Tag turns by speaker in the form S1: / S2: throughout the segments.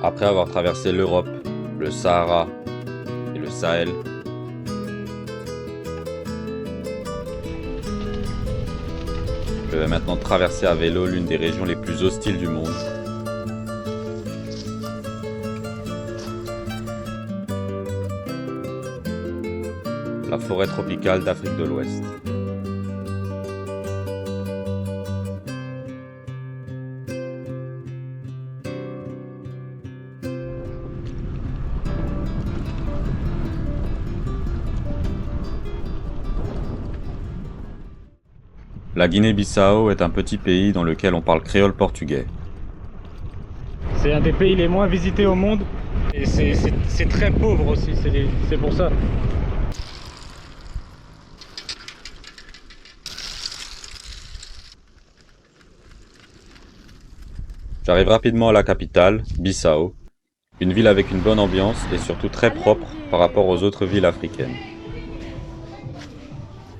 S1: Après avoir traversé l'Europe, le Sahara et le Sahel, je vais maintenant traverser à vélo l'une des régions les plus hostiles du monde. La forêt tropicale d'Afrique de l'Ouest. La Guinée-Bissau est un petit pays dans lequel on parle créole portugais.
S2: C'est un des pays les moins visités au monde et c'est très pauvre aussi, c'est pour ça.
S1: J'arrive rapidement à la capitale, Bissau, une ville avec une bonne ambiance et surtout très propre par rapport aux autres villes africaines.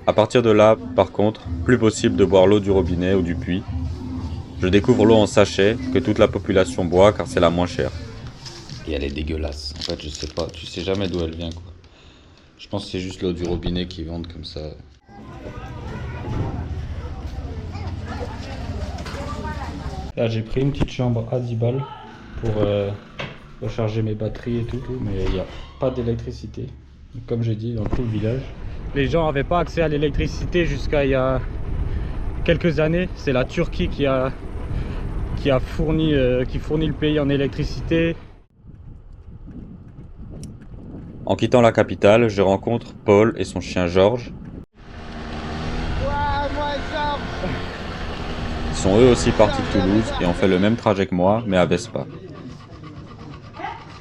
S1: À partir de là, par contre, plus possible de boire l'eau du robinet ou du puits. Je découvre l'eau en sachet que toute la population boit car c'est la moins chère. Et elle est dégueulasse. En fait, je sais pas, tu sais jamais d'où elle vient quoi. Je pense que c'est juste l'eau du robinet qui vendent comme ça.
S2: Là j'ai pris une petite chambre à 10 balles pour recharger mes batteries et tout, mais il n'y a pas d'électricité. Comme j'ai dit, dans tout le village. Les gens n'avaient pas accès à l'électricité jusqu'à il y a quelques années. C'est la Turquie qui fournit le pays en électricité.
S1: En quittant la capitale, je rencontre Paul et son chien Georges. Ils sont eux aussi partis de Toulouse et ont fait le même trajet que moi, mais à Vespa.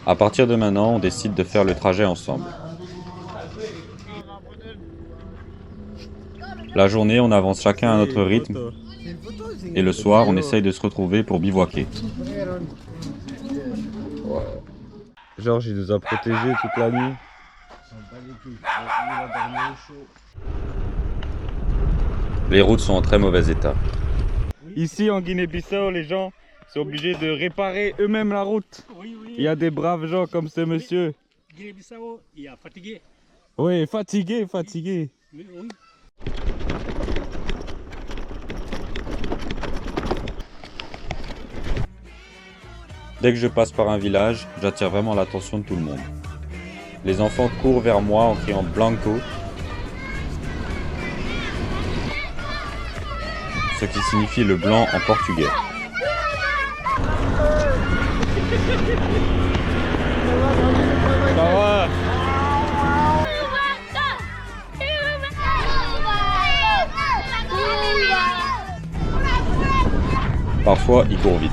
S1: À partir de maintenant, on décide de faire le trajet ensemble. La journée, on avance chacun à notre rythme. Et le soir, on essaye de se retrouver pour bivouaquer. Georges, il nous a protégés toute la nuit. Les routes sont en très mauvais état.
S2: Ici en Guinée-Bissau, les gens sont obligés de réparer eux-mêmes la route. Il y a des braves gens comme ce monsieur.
S3: Guinée-Bissau, il est fatigué.
S2: Oui, fatigué.
S3: Oui, oui.
S1: Dès que je passe par un village, j'attire vraiment l'attention de tout le monde. Les enfants courent vers moi en criant Blanco, ce qui signifie le blanc en portugais.
S2: Ça va.
S1: Parfois, ils courent vite.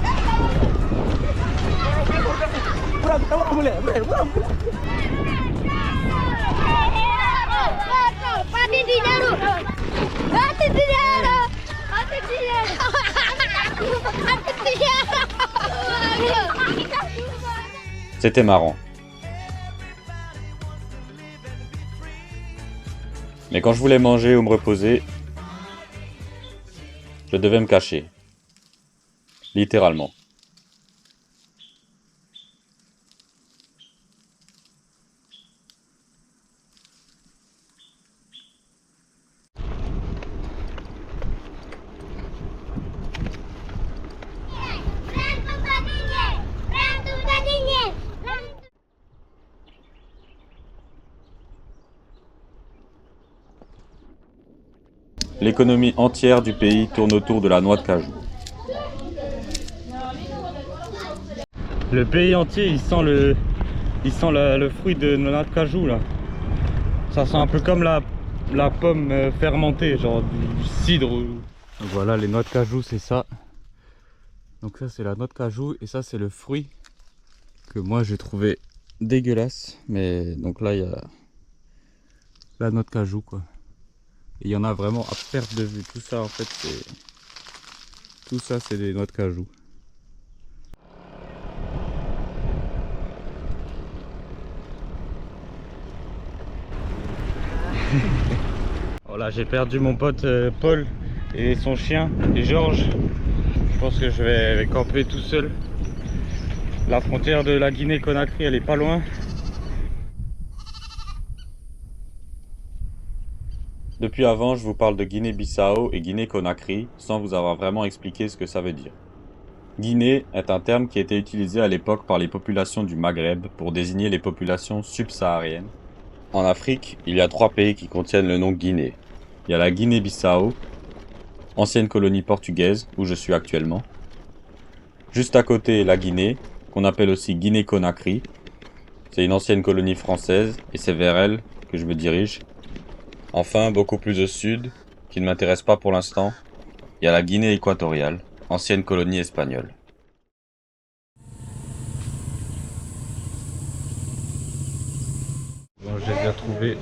S1: C'était marrant. Mais quand je voulais manger ou me reposer, je devais me cacher. Littéralement. L'économie entière du pays tourne autour de la noix de cajou.
S2: Le pays entier, il sent le fruit de la noix de cajou là. Ça sent un peu comme la pomme fermentée, genre du cidre. Donc voilà, les noix de cajou, c'est ça. Donc ça, c'est la noix de cajou et ça, c'est le fruit que moi j'ai trouvé dégueulasse. Mais donc là, il y a la noix de cajou quoi. Et il y en a vraiment à perte de vue. Tout ça, en fait, c'est des noix de cajou. Voilà, j'ai perdu mon pote Paul et son chien et Georges. Je pense que je vais camper tout seul. La frontière de la Guinée-Conakry, elle est pas loin.
S1: Depuis avant, je vous parle de Guinée-Bissau et Guinée-Conakry sans vous avoir vraiment expliqué ce que ça veut dire. Guinée est un terme qui a été utilisé à l'époque par les populations du Maghreb pour désigner les populations subsahariennes. En Afrique, il y a 3 pays qui contiennent le nom Guinée. Il y a la Guinée-Bissau, ancienne colonie portugaise où je suis actuellement. Juste à côté, la Guinée, qu'on appelle aussi Guinée-Conakry. C'est une ancienne colonie française et c'est vers elle que je me dirige. Enfin, beaucoup plus au sud, qui ne m'intéresse pas pour l'instant, il y a la Guinée équatoriale, ancienne colonie espagnole.
S2: Bon, j'ai déjà trouvé.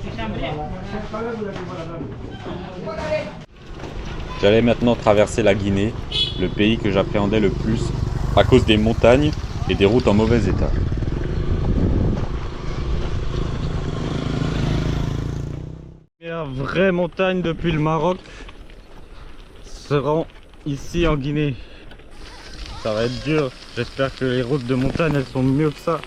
S1: J'allais maintenant traverser la Guinée, le pays que j'appréhendais le plus, à cause des montagnes et des routes en mauvais état.
S2: La vraie montagne depuis le Maroc se rend ici en Guinée. Ça va être dur. J'espère que les routes de montagne elles sont mieux que ça.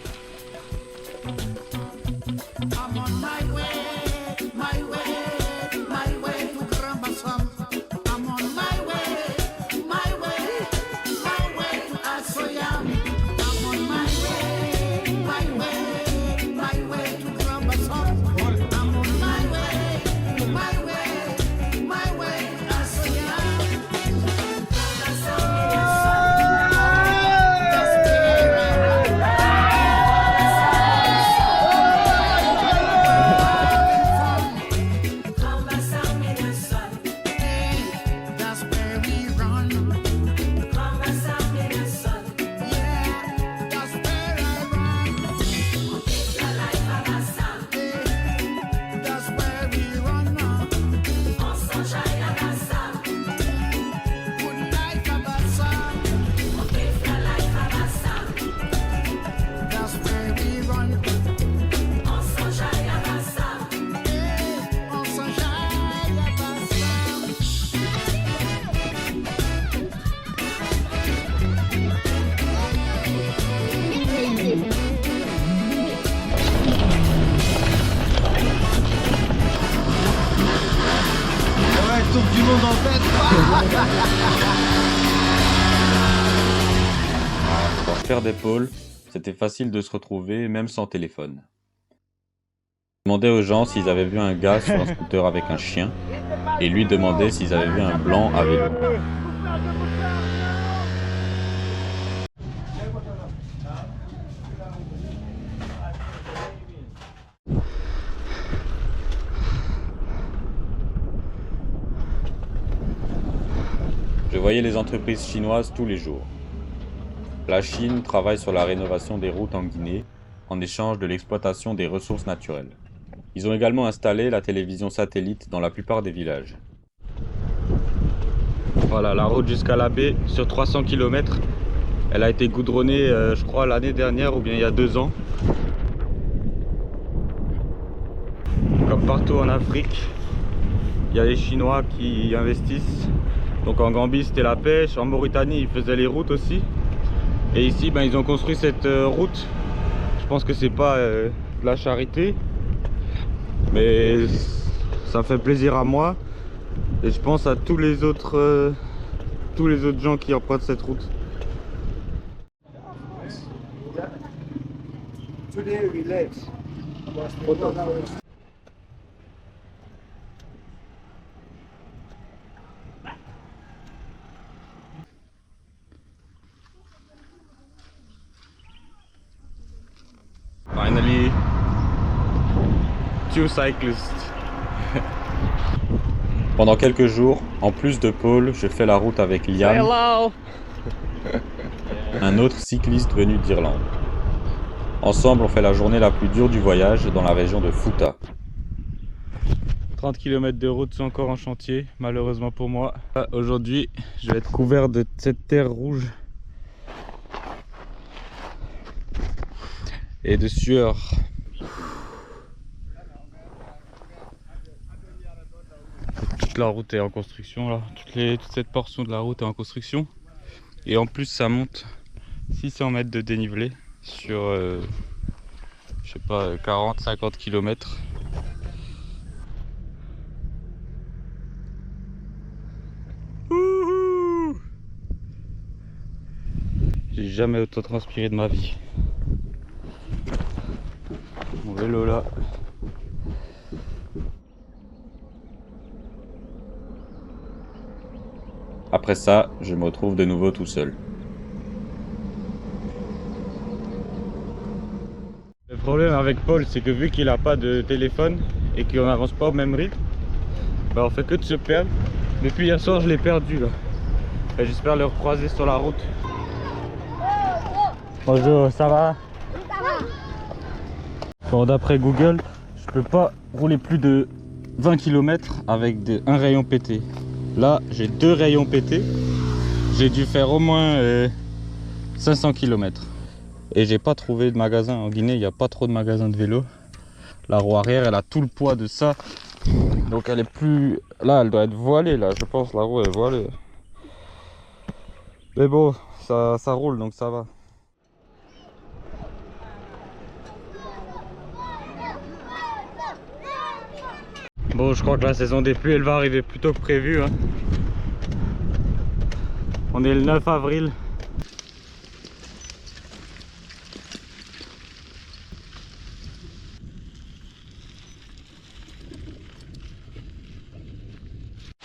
S4: Du monde en fait.
S1: Pour faire d'épaule, c'était facile de se retrouver même sans téléphone. Je demandais aux gens s'ils avaient vu un gars sur un scooter avec un chien et lui demandait s'ils avaient vu un blanc à vélo. Je voyais les entreprises chinoises tous les jours. La Chine travaille sur la rénovation des routes en Guinée en échange de l'exploitation des ressources naturelles. Ils ont également installé la télévision satellite dans la plupart des villages.
S2: Voilà la route jusqu'à la baie sur 300 km. Elle a été goudronnée je crois l'année dernière ou bien il y a 2 ans. Comme partout en Afrique, il y a les Chinois qui investissent. Donc en Gambie c'était la pêche, en Mauritanie ils faisaient les routes aussi. Et ici ils ont construit cette route. Je pense que c'est pas de la charité, mais ça fait plaisir à moi. Et je pense à tous les autres gens qui empruntent cette route. Finally, 2 cyclists.
S1: Pendant quelques jours, en plus de Paul, je fais la route avec Liam,
S2: Hello.
S1: un autre cycliste venu d'Irlande. Ensemble, on fait la journée la plus dure du voyage dans la région de Fouta.
S2: 30 km de route sont encore en chantier, malheureusement pour moi. Aujourd'hui, je vais être couvert de cette terre rouge et de sueur. Toute la route est en construction là, toute cette portion de la route est en construction. Et en plus ça monte 600 mètres de dénivelé. sur, je sais pas, 40-50 km. J'ai jamais autant transpiré de ma vie. Mon vélo là.
S1: Après ça, je me retrouve de nouveau tout seul.
S2: Le problème avec Paul, c'est que vu qu'il a pas de téléphone et qu'on n'avance pas au même rythme, bah on fait que de se perdre. Depuis hier soir, je l'ai perdu là. Et j'espère le recroiser sur la route. Bonjour, ça va? Bon, d'après Google, je peux pas rouler plus de 20 km avec un rayon pété. Là, j'ai 2 rayons pétés. J'ai dû faire au moins 500 km. Et j'ai pas trouvé de magasin. En Guinée, il n'y a pas trop de magasins de vélo. La roue arrière, elle a tout le poids de ça. Donc elle est plus... Là, elle doit être voilée, là. Je pense la roue est voilée. Mais bon, ça roule, donc ça va. Bon, je crois que la saison des pluies, elle va arriver plus tôt que prévu. Hein. On est le 9 avril.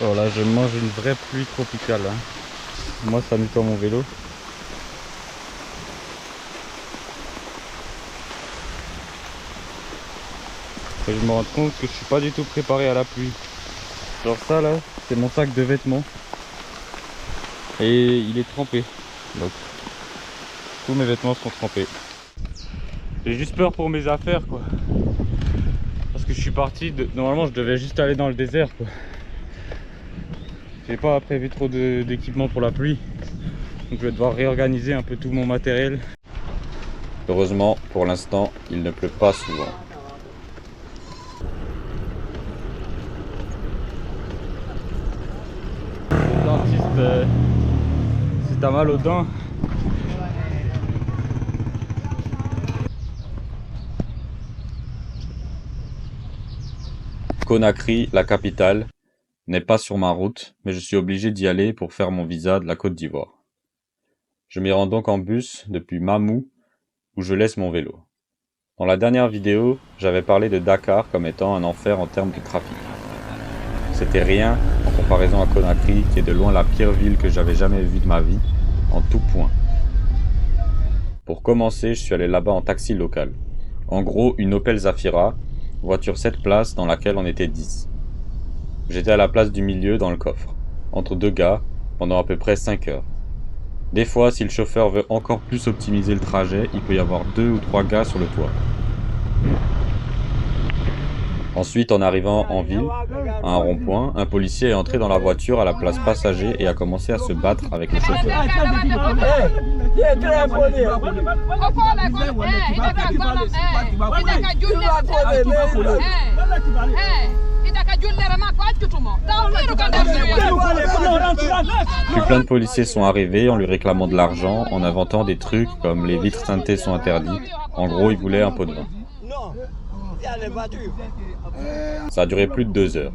S2: Oh là, je mange une vraie pluie tropicale. Hein. Moi, ça nettoie mon vélo. Et je me rends compte que je suis pas du tout préparé à la pluie. Genre ça là, c'est mon sac de vêtements. Et il est trempé. Donc tous mes vêtements sont trempés. J'ai juste peur pour mes affaires quoi. Parce que je suis parti, normalement je devais juste aller dans le désert quoi. J'ai pas prévu trop d'équipement pour la pluie. Donc je vais devoir réorganiser un peu tout mon matériel.
S1: Heureusement, pour l'instant, il ne pleut pas souvent.
S2: Dentiste, si t'as mal aux dents.
S1: Conakry, la capitale, n'est pas sur ma route, mais je suis obligé d'y aller pour faire mon visa de la Côte d'Ivoire. Je m'y rends donc en bus depuis Mamou, où je laisse mon vélo. Dans la dernière vidéo, j'avais parlé de Dakar comme étant un enfer en termes de trafic. C'était rien en comparaison à Conakry, qui est de loin la pire ville que j'avais jamais vue de ma vie, en tout point. Pour commencer, je suis allé là-bas en taxi local. En gros, une Opel Zafira, voiture 7 places dans laquelle on était 10. J'étais à la place du milieu dans le coffre, entre 2 gars, pendant à peu près 5 heures. Des fois, si le chauffeur veut encore plus optimiser le trajet, il peut y avoir 2 ou 3 gars sur le toit. Ensuite, en arrivant en ville, à un rond-point, un policier est entré dans la voiture à la place passager et a commencé à se battre avec le chauffeur. Puis plein de policiers sont arrivés en lui réclamant de l'argent, en inventant des trucs comme les vitres teintées sont interdites. En gros, ils voulaient un pot de vin. Ça a duré plus de 2 heures.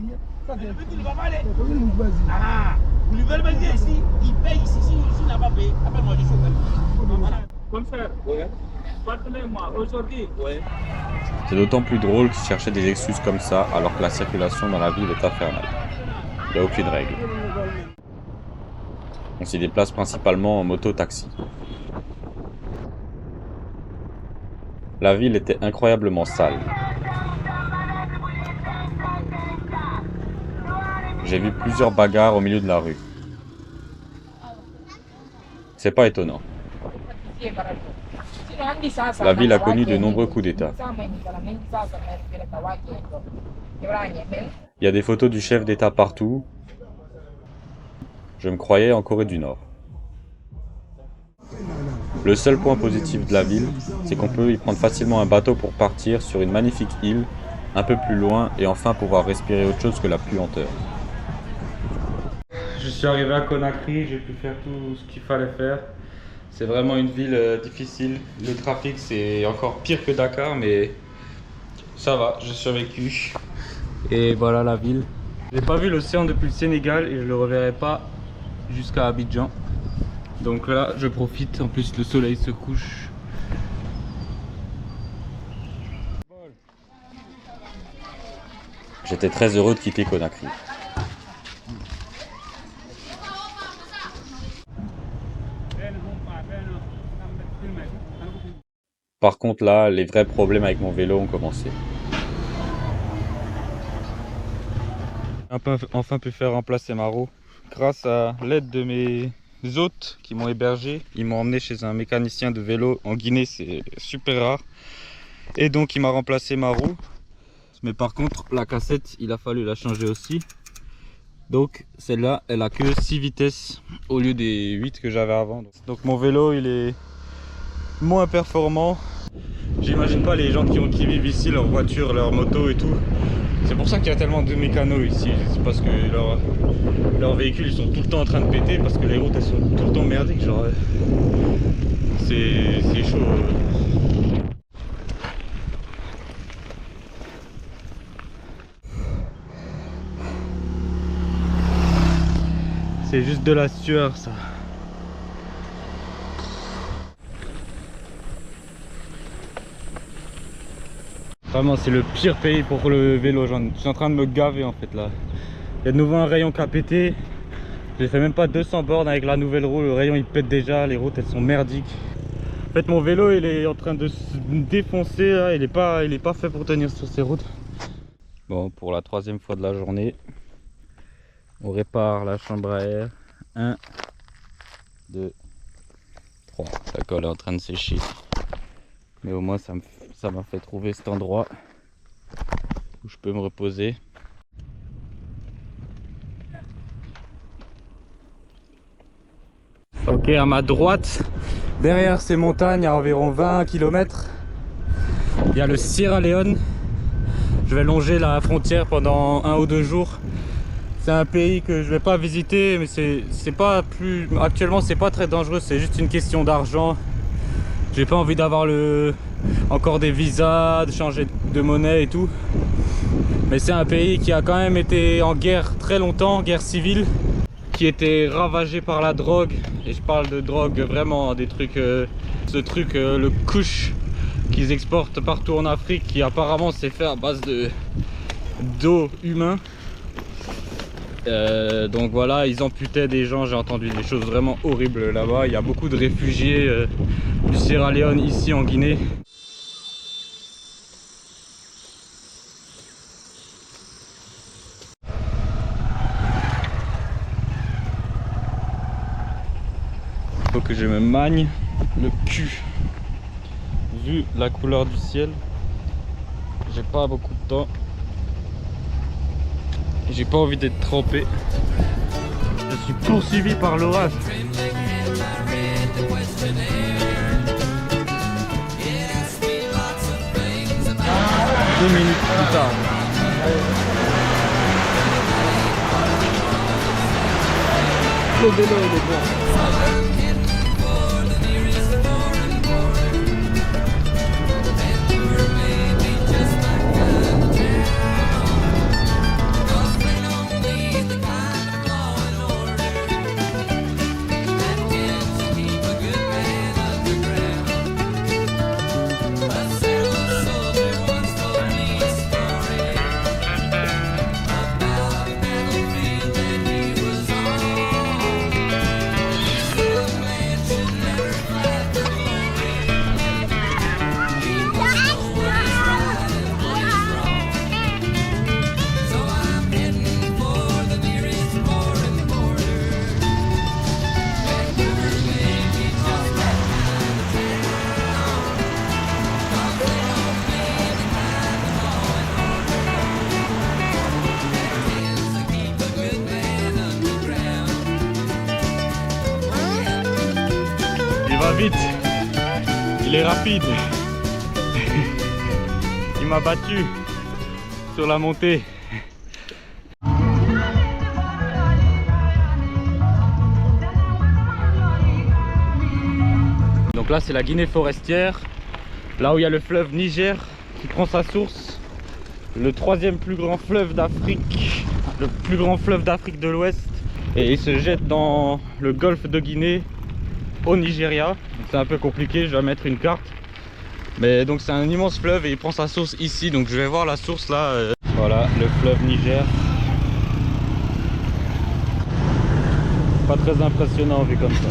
S1: C'est d'autant plus drôle qu'ils cherchaient des excuses comme ça alors que la circulation dans la ville est infernale. Il n'y a aucune règle. On s'y déplace principalement en moto-taxi. La ville était incroyablement sale. J'ai vu plusieurs bagarres au milieu de la rue. C'est pas étonnant. La ville a connu de nombreux coups d'État. Il y a des photos du chef d'État partout. Je me croyais en Corée du Nord. Le seul point positif de la ville, c'est qu'on peut y prendre facilement un bateau pour partir sur une magnifique île, un peu plus loin, et enfin pouvoir respirer autre chose que la puanteur.
S2: Je suis arrivé à Conakry, j'ai pu faire tout ce qu'il fallait faire. C'est vraiment une ville difficile. Le trafic c'est encore pire que Dakar, mais ça va, j'ai survécu. Et voilà la ville. J'ai pas vu l'océan depuis le Sénégal et je le reverrai pas jusqu'à Abidjan. Donc là je profite, en plus le soleil se couche.
S1: J'étais très heureux de quitter Conakry. Par contre là, les vrais problèmes avec mon vélo ont commencé.
S2: J'ai enfin pu faire remplacer ma roue. Grâce à l'aide de mes hôtes qui m'ont hébergé, ils m'ont emmené chez un mécanicien de vélo en Guinée, c'est super rare. Et donc il m'a remplacé ma roue. Mais par contre la cassette, il a fallu la changer aussi. Donc celle-là, elle a que 6 vitesses au lieu des 8 que j'avais avant. Donc mon vélo, il est moins performant. J'imagine pas les gens qui vivent ici, leur voiture, leur moto et tout. C'est pour ça qu'il y a tellement de mécanos ici. C'est parce que leurs véhicules ils sont tout le temps en train de péter, parce que les routes elles sont tout le temps merdiques. Genre c'est chaud. C'est juste de la sueur ça. Vraiment c'est le pire pays pour le vélo, je suis en train de me gaver en fait là. Il y a de nouveau un rayon qui a pété. J'ai fait même pas 200 bornes avec la nouvelle roue, le rayon il pète déjà, les routes elles sont merdiques. En fait mon vélo il est en train de se défoncer là, il est pas fait pour tenir sur ces routes. Bon, pour la 3e fois de la journée, on répare la chambre à air. 1, 2, 3. La colle est en train de sécher. Mais au moins ça m'a fait trouver cet endroit où je peux me reposer. Ok, à ma droite, derrière ces montagnes à environ 20 km, il y a le Sierra Leone. Je vais longer la frontière pendant 1 ou 2 jours. C'est un pays que je vais pas visiter, mais c'est pas plus. Actuellement, c'est pas très dangereux, c'est juste une question d'argent. J'ai pas envie d'avoir encore des visas, de changer de monnaie et tout. Mais c'est un pays qui a quand même été en guerre très longtemps, guerre civile, qui était ravagé par la drogue. Et je parle de drogue vraiment, des trucs, ce truc, le kush qu'ils exportent partout en Afrique, qui apparemment s'est fait à base d'eau humain. Donc voilà, ils amputaient des gens, j'ai entendu des choses vraiment horribles là-bas. Il y a beaucoup de réfugiés du Sierra Leone ici en Guinée. Faut que je me magne le cul. Vu la couleur du ciel, j'ai pas beaucoup de temps. J'ai pas envie d'être trempé. Je suis poursuivi par l'orage. 2 minutes plus tard. Le vélo il est bon. Il va vite, il est rapide. Il m'a battu sur la montée. Donc là c'est la Guinée forestière, là où il y a le fleuve Niger qui prend sa source, le troisième plus grand fleuve d'Afrique, le plus grand fleuve d'Afrique de l'Ouest, et il se jette dans le golfe de Guinée au Nigeria. C'est un peu compliqué, je vais mettre une carte, mais donc c'est un immense fleuve et il prend sa source ici, donc je vais voir la source là. Voilà le fleuve Niger, pas très impressionnant vu comme ça.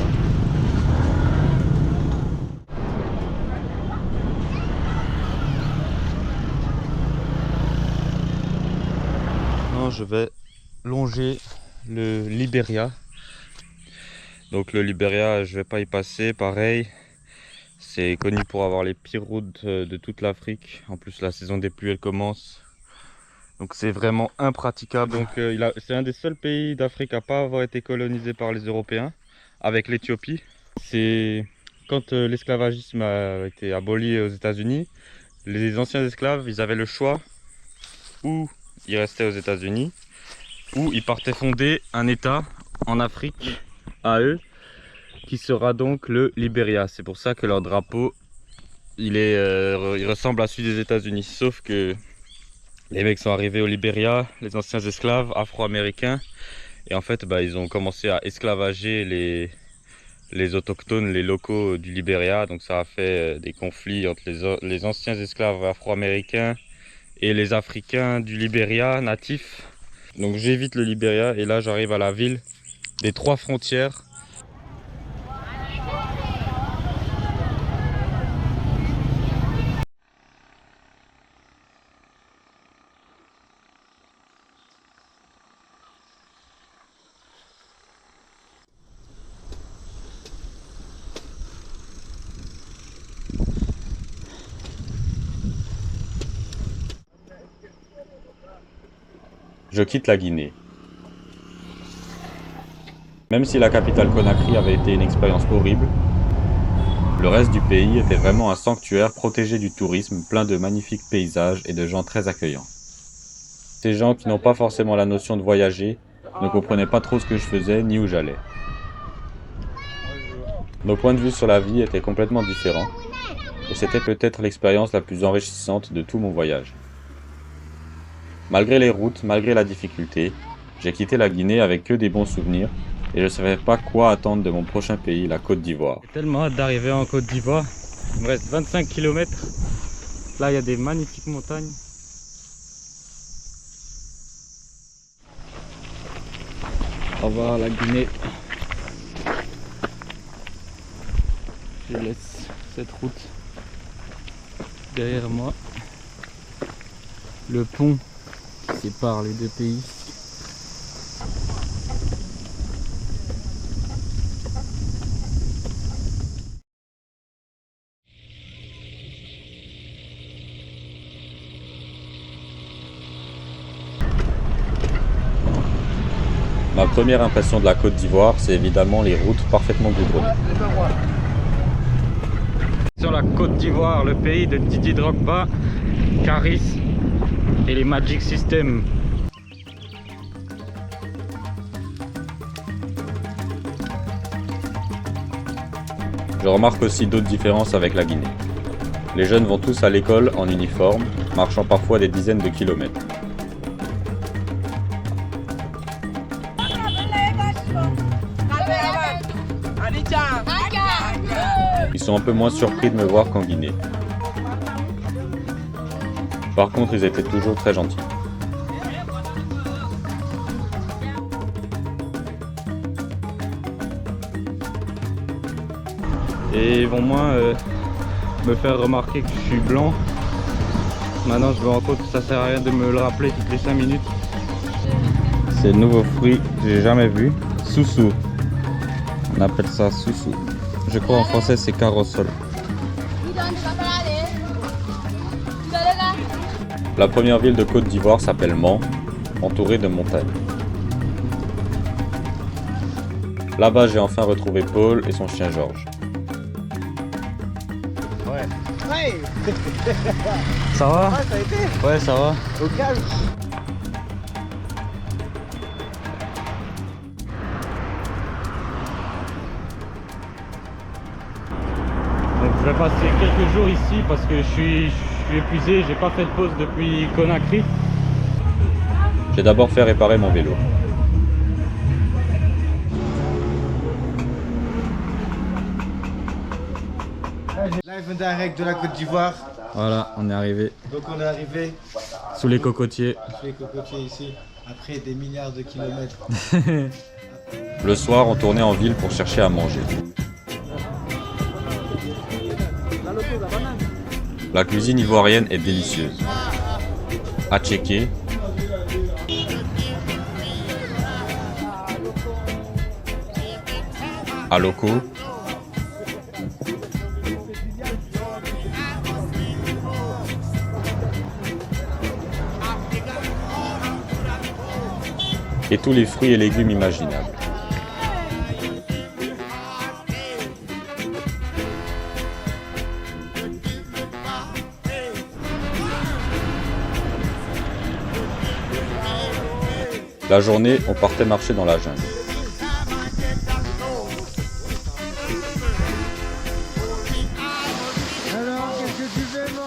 S2: Je vais longer le Liberia. Donc le Liberia, je vais pas y passer, pareil. C'est connu pour avoir les pires routes de toute l'Afrique. En plus la saison des pluies elle commence. Donc c'est vraiment impraticable. Donc c'est un des seuls pays d'Afrique à pas avoir été colonisé par les Européens, avec l'Éthiopie. C'est quand l'esclavagisme a été aboli aux États-Unis, les anciens esclaves, ils avaient le choix ou ils restaient aux États-Unis ou ils partaient fonder un État en Afrique à eux, qui sera donc le Liberia. C'est pour ça que leur drapeau il ressemble à celui des États-Unis, sauf que les mecs sont arrivés au Liberia, les anciens esclaves afro-américains, et en fait ils ont commencé à esclavager les autochtones, les locaux du Liberia. Donc ça a fait des conflits entre les anciens esclaves afro-américains et les Africains du Liberia natifs. Donc j'évite le Liberia et là j'arrive à la ville des 3 frontières. Je quitte la Guinée. Même si la capitale Conakry avait été une expérience horrible, le reste du pays était vraiment un sanctuaire protégé du tourisme, plein de magnifiques paysages et de gens très accueillants. Ces gens qui n'ont pas forcément la notion de voyager ne comprenaient pas trop ce que je faisais ni où j'allais. Nos points de vue sur la vie étaient complètement différents, et c'était peut-être l'expérience la plus enrichissante de tout mon voyage. Malgré les routes, malgré la difficulté, j'ai quitté la Guinée avec que des bons souvenirs et je ne savais pas quoi attendre de mon prochain pays, la Côte d'Ivoire. J'ai tellement hâte d'arriver en Côte d'Ivoire. Il me reste 25 km. Là, il y a des magnifiques montagnes. Au revoir la Guinée. Je laisse cette route derrière moi. Le pont sépare les deux pays. Ma première impression de la Côte d'Ivoire, c'est évidemment les routes parfaitement goudronnées. Sur la Côte d'Ivoire, le pays de Didier Drogba, Caris et les Magic System. Je remarque aussi d'autres différences avec la Guinée. Les jeunes vont tous à l'école en uniforme, marchant parfois des dizaines de kilomètres. Ils sont un peu moins surpris de me voir qu'en Guinée. Par contre, ils étaient toujours très gentils. Et ils vont moins me faire remarquer que je suis blanc. Maintenant, je me rends compte que ça sert à rien de me le rappeler toutes les 5 minutes. C'est le nouveau fruit que j'ai jamais vu. Soussou. On appelle ça soussou. Je crois en français c'est corossol. La première ville de Côte d'Ivoire s'appelle Mans, entourée de montagnes. Là-bas, j'ai enfin retrouvé Paul et son chien Georges.
S4: Ouais.
S2: Ça va?
S4: Ah, ça a été?
S2: Ouais, ça va.
S4: Au calme.
S2: Je vais passer quelques jours ici parce que je suis épuisé, j'ai pas fait de pause depuis Conakry.
S1: J'ai d'abord fait réparer mon vélo.
S4: Live and direct de la Côte d'Ivoire.
S2: Voilà, on est arrivé
S4: Donc on est arrivé
S2: sous les cocotiers.
S4: sous les cocotiers ici, après des milliards de kilomètres.
S1: Le soir, on tournait en ville pour chercher à manger. La cuisine ivoirienne est délicieuse. Attiéké, aloko, et tous les fruits et légumes imaginables. La journée, on partait marcher dans la jungle.
S4: Alors, qu'est-ce que tu fais, Morel?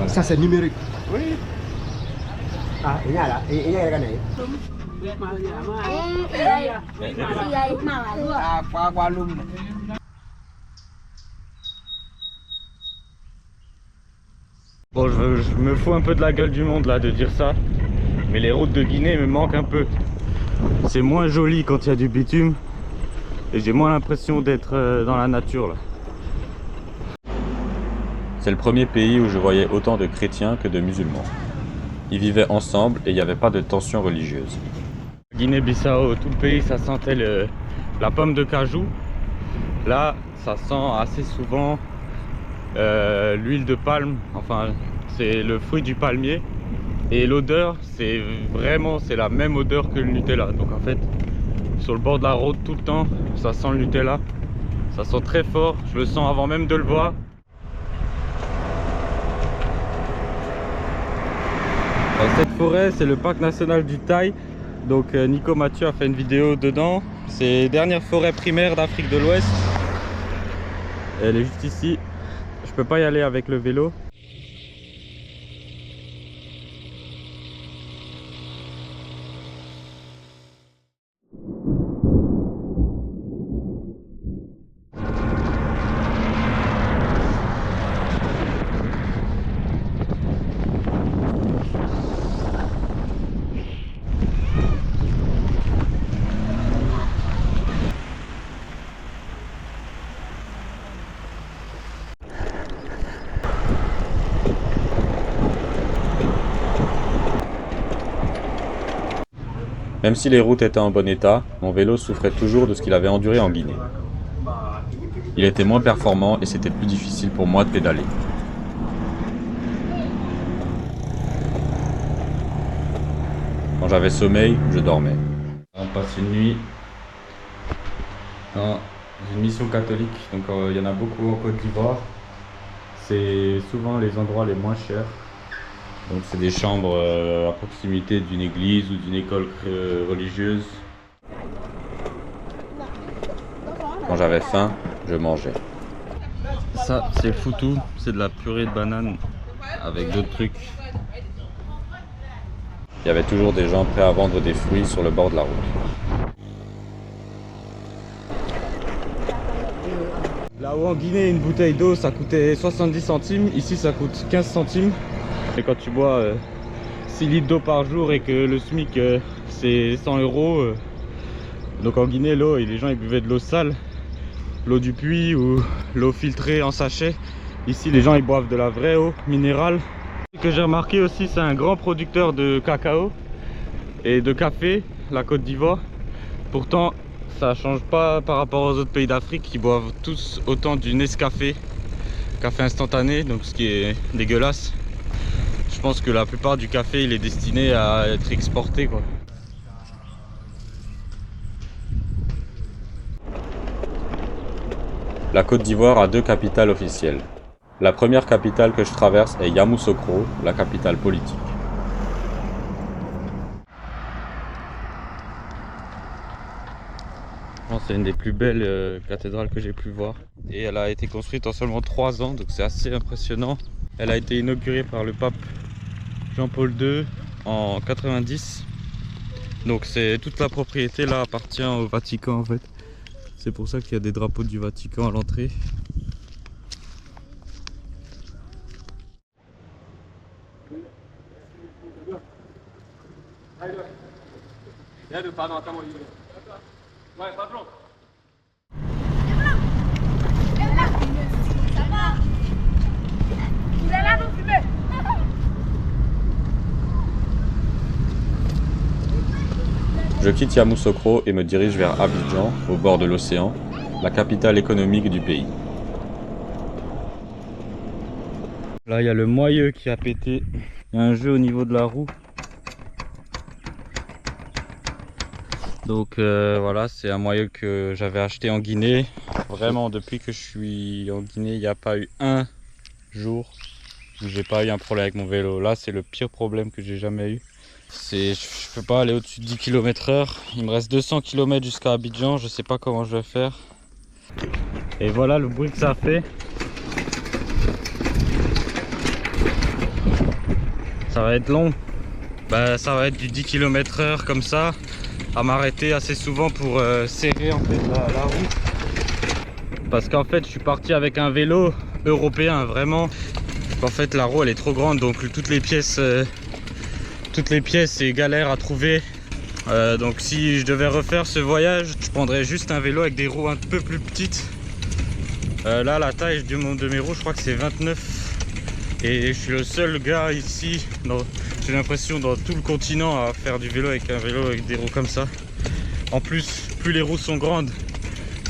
S4: Ça c'est numérique. Oui. Ah, il y a là. Il y a là.
S2: Bon, je me fous un peu de la gueule du monde là de dire ça, mais les routes de Guinée me manquent un peu. C'est moins joli quand il y a du bitume et j'ai moins l'impression d'être dans la nature là.
S1: C'est le premier pays où je voyais autant de chrétiens que de musulmans. Ils vivaient ensemble et il n'y avait pas de tension religieuse.
S2: Guinée-Bissau, tout le pays, ça sentait la pomme de cajou. Là, ça sent assez souvent l'huile de palme, enfin c'est le fruit du palmier. Et l'odeur, c'est la même odeur que le Nutella. Donc en fait, sur le bord de la route tout le temps, ça sent le Nutella. Ça sent très fort, je le sens avant même de le voir. Cette forêt, c'est le parc national du Taï. Donc Nico Mathieu a fait une vidéo dedans. C'est la dernière forêt primaire d'Afrique de l'Ouest. Elle est juste ici. Je peux pas y aller avec le vélo.
S1: Même si les routes étaient en bon état, mon vélo souffrait toujours de ce qu'il avait enduré en Guinée. Il était moins performant et c'était plus difficile pour moi de pédaler. Quand j'avais sommeil, je dormais. On passe une nuit dans une mission catholique, donc il y en a beaucoup en Côte d'Ivoire. C'est souvent les endroits les moins chers. Donc c'est des chambres à proximité d'une église ou d'une école religieuse. Quand j'avais faim, je mangeais.
S2: Ça, c'est foutou, c'est de la purée de banane avec d'autres trucs.
S1: Il y avait toujours des gens prêts à vendre des fruits sur le bord de la route.
S2: Là-haut en Guinée, une bouteille d'eau, ça coûtait 70 centimes. Ici, ça coûte 15 centimes. Et quand tu bois 6 litres d'eau par jour et que le SMIC, c'est 100 €, donc en Guinée, l'eau, les gens ils buvaient de l'eau sale, l'eau du puits ou l'eau filtrée en sachet. Ici, les gens ils boivent de la vraie eau minérale. Ce que j'ai remarqué aussi, c'est un grand producteur de cacao. et de café, la Côte d'Ivoire. Pourtant, ça change pas par rapport aux autres pays d'Afrique qui boivent tous autant du Nescafé, café instantané, donc ce qui est dégueulasse. Je pense que la plupart du café il est destiné à être exporté quoi.
S1: La Côte d'Ivoire a deux capitales officielles. La première capitale que je traverse est Yamoussoukro, la capitale politique.
S2: C'est une des plus belles cathédrales que j'ai pu voir. Et elle a été construite en seulement 3 ans, donc c'est assez impressionnant. Elle a été inaugurée par le pape Jean-Paul II en 90. Donc toute la propriété là appartient au Vatican en fait. C'est pour ça qu'il y a des drapeaux du Vatican à l'entrée.
S1: Je quitte Yamoussoukro et me dirige vers Abidjan, au bord de l'océan, la capitale économique du pays.
S2: Là il y a le moyeu qui a pété. Il y a un jeu au niveau de la roue. Donc voilà, c'est un moyeu que j'avais acheté en Guinée. Vraiment depuis que je suis en Guinée, il n'y a pas eu un jour où j'ai pas eu un problème avec mon vélo. Là c'est le pire problème que j'ai jamais eu. Je peux pas aller au-dessus de 10 km/h. Il me reste 200 km jusqu'à Abidjan, je sais pas comment je vais faire. Et voilà le bruit que ça fait. Ça va être long. Bah, ça va être du 10 km/h comme ça, à m'arrêter assez souvent pour serrer en fait la roue. Parce qu'en fait je suis parti avec un vélo européen vraiment. En fait la roue elle est trop grande, donc toutes les pièces c'est galère à trouver. Donc si je devais refaire ce voyage, je prendrais juste un vélo avec des roues un peu plus petites. Là la taille de mes roues je crois que c'est 29. Et je suis le seul gars ici, j'ai l'impression dans tout le continent, à faire du vélo avec un vélo avec des roues comme ça. En plus, plus les roues sont grandes,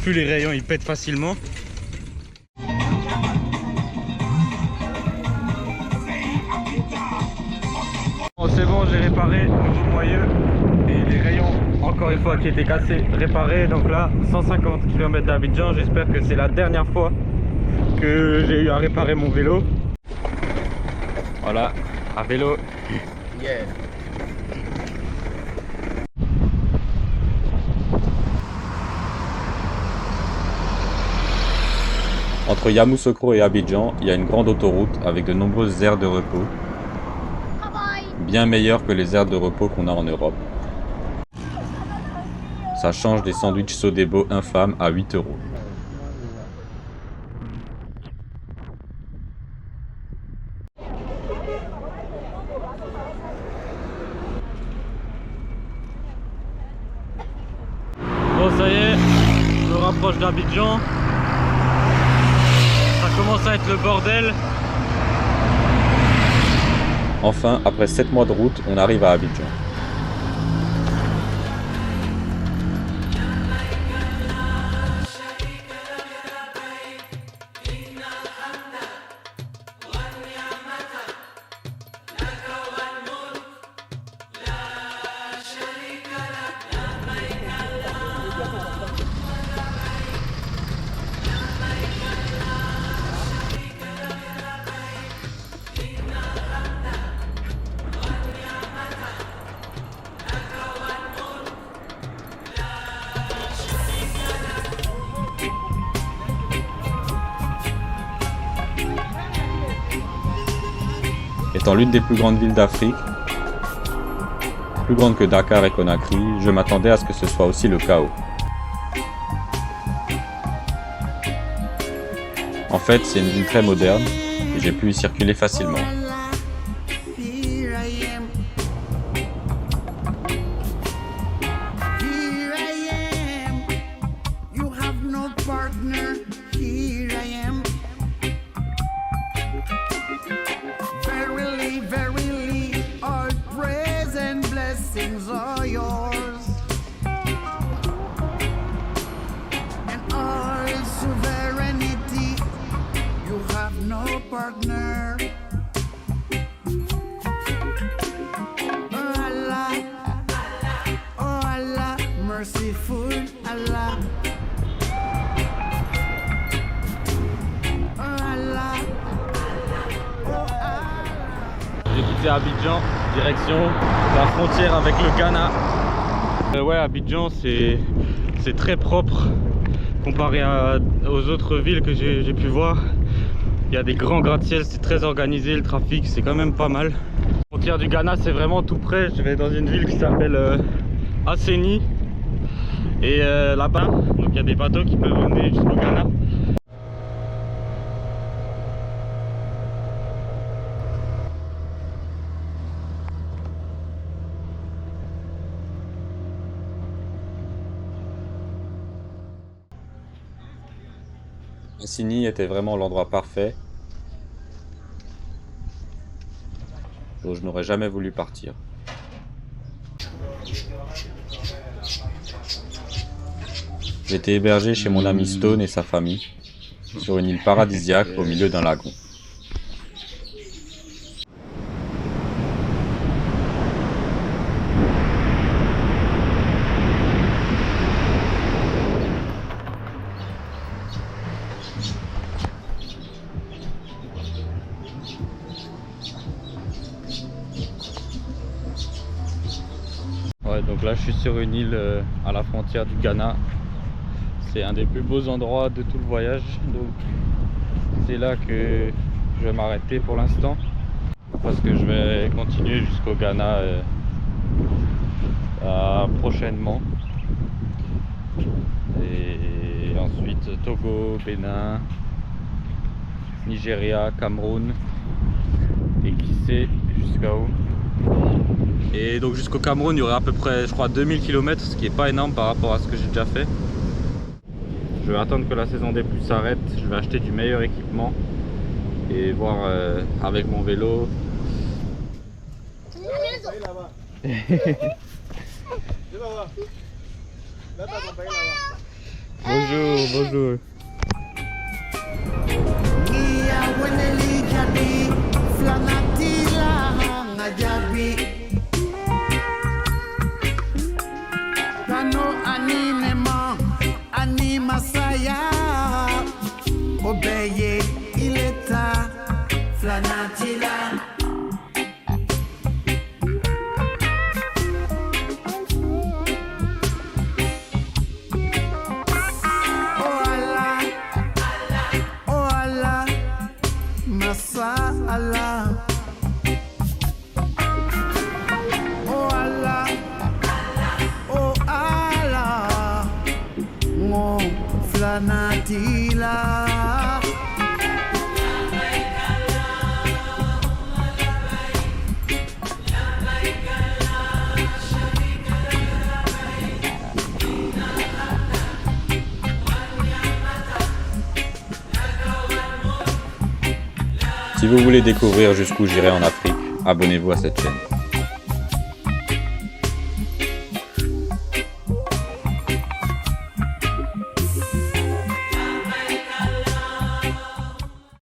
S2: plus les rayons ils pètent facilement. Bon, c'est bon, j'ai réparé le nouveau moyeu et les rayons, encore une fois, qui étaient cassés, réparés. Donc là, 150 km d'Abidjan, j'espère que c'est la dernière fois que j'ai eu à réparer mon vélo. Voilà, à vélo. Yeah.
S1: Entre Yamoussoukro et Abidjan, il y a une grande autoroute avec de nombreuses aires de repos. Bien meilleures que les aires de repos qu'on a en Europe. Ça change des sandwichs Sodebo infâmes à 8 €.
S2: Bon, ça y est, je me rapproche d'Abidjan. Ça commence à être le bordel.
S1: Enfin, après 7 mois de route, on arrive à Abidjan. Étant l'une des plus grandes villes d'Afrique, plus grande que Dakar et Conakry, je m'attendais à ce que ce soit aussi le chaos. En fait, c'est une ville très moderne et j'ai pu y circuler facilement.
S5: Verily, all praise and blessings
S2: c'est Abidjan, direction la frontière avec le Ghana. Ouais, Abidjan c'est très propre comparé aux autres villes que j'ai pu voir. Il y a des grands gratte-ciel, c'est très organisé, le trafic c'est quand même pas mal. La frontière du Ghana c'est vraiment tout près, je vais dans une ville qui s'appelle Aseni. Et là-bas, donc il y a des bateaux qui peuvent emmener jusqu'au Ghana.
S1: Asini était vraiment l'endroit parfait, dont je n'aurais jamais voulu partir. J'étais hébergé chez mon ami Stone et sa famille, sur une île paradisiaque au milieu d'un lagon.
S2: Ouais, donc là je suis sur une île à la frontière du Ghana. C'est un des plus beaux endroits de tout le voyage, donc c'est là que je vais m'arrêter pour l'instant parce que je vais continuer jusqu'au Ghana prochainement, et ensuite Togo, Bénin, Nigeria, Cameroun et qui sait jusqu'à où. Et donc jusqu'au Cameroun il y aurait à peu près je crois 2000 km, ce qui est pas énorme par rapport à ce que j'ai déjà fait. Je vais attendre que la saison des pluies s'arrête, je vais acheter du meilleur équipement et voir avec mon vélo. Bonjour, bonjour.
S5: Masaya, obeye ileta flanatila. Oh Allah, oh Allah, masala. Oh Allah, oh Allah, ngo flanatila.
S1: Si vous voulez découvrir jusqu'où j'irai en Afrique, abonnez-vous à cette chaîne.